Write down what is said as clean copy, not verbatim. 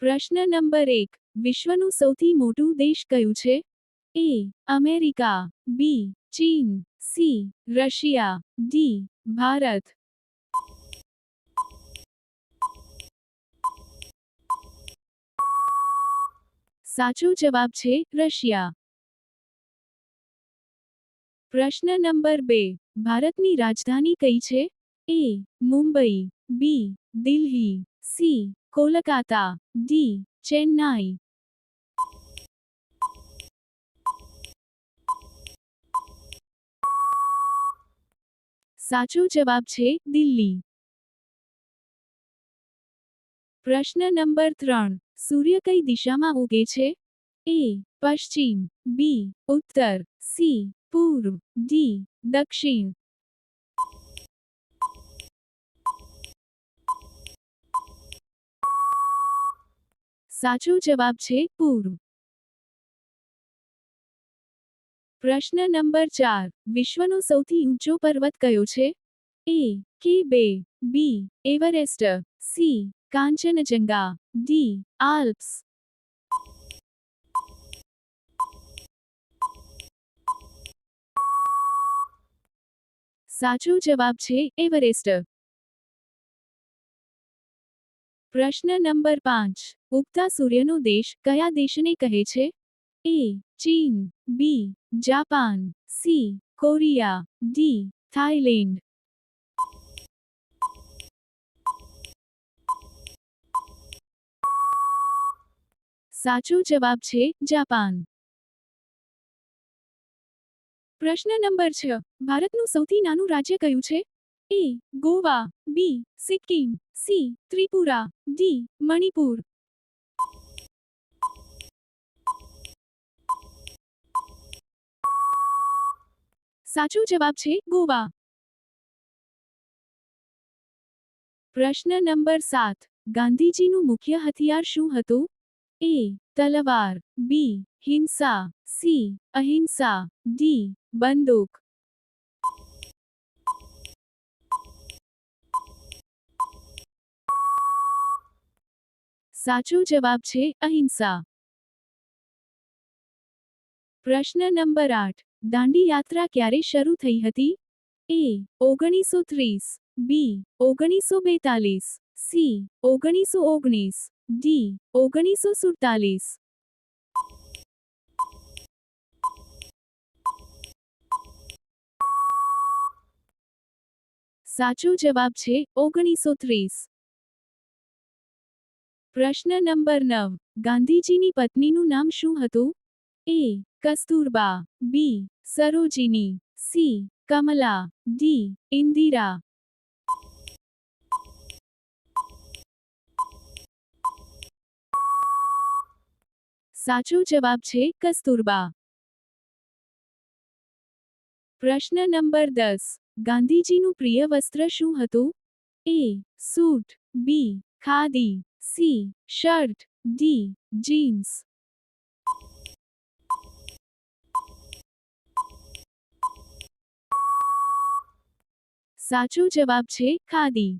પ્રશ્ન નંબર 1. વિશ્વનું સૌથી મોટું દેશ કયું છે? એ. અમેરિકા, બી. ચીન, સી. Russia, D. ભારત. સાચો જવાબ છે રશિયા. પ્રશ્ન નંબર 2. ભારતની રાજધાની કઈ છે? એ. મુંબઈ, બી. દિલ્હી, સી. કોલકાતા, ડી. ચેન્નાઈ. સાચો જવાબ છે દિલ્હી. પ્રશ્ન નંબર 3. સૂર્ય કઈ દિશામાં ઉગે છે? એ. પશ્ચિમ, બી. ઉત્તર, સી. પૂર્વ, ડી. દક્ષિણ. સાચો જવાબ છે પૂર્વ. પ્રશ્ન નંબર 4. વિશ્વનો સૌથી ઊંચો પર્વત કયો છે? A. K two, B. Everest, C. Kanchenjunga, D. Alps. સાચો જવાબ છે એવરેસ્ટ. પ્રશ્ન નંબર 5. ઉગતા સૂર્યનો દેશ કયા દેશને કહે છે? એ. ચીન, B. Japan, C. Korea, D. Thailand. સાચો જવાબ છે જાપાન. પ્રશ્ન નંબર 6. ભારતનું સૌથી નાનું રાજ્ય કયું છે? એ. ગોવા, બી. સિક્કિમ, સી. ત્રિપુરા, ડી. મણિપુર. સાચો જવાબ છે ગોવા. પ્રશ્ન નંબર 7. ગાંધીજીનું મુખ્ય હથિયાર શું હતું? એ. તલવાર, બી. હિંસા, સી. અહિંસા, ડી. બંદૂક. સાચો જવાબ છે અહિંસા. પ્રશ્ન નંબર 8. દાંડી યાત્રા ક્યારે શરૂ થઈ હતી? એ. 1930, બી. 1942, સી. 1919, ડી. 1947. સાચો જવાબ છે 1930. પ્રશ્ન નંબર 9. ગાંધીજીની પત્નીનું નામ શું હતું? એ. કસ્તુરબા, બી. સરોજિની, સી. કમલા, ડી. ઇન્દિરા. સાચો જવાબ છે કસ્તુરબા. પ્રશ્ન નંબર 10. ગાંધીજીનું પ્રિય વસ્ત્ર શું હતું? A. Suit, B. Khadi, C. Shirt, D. Jeans. સાચો જવાબ છે ખાદી.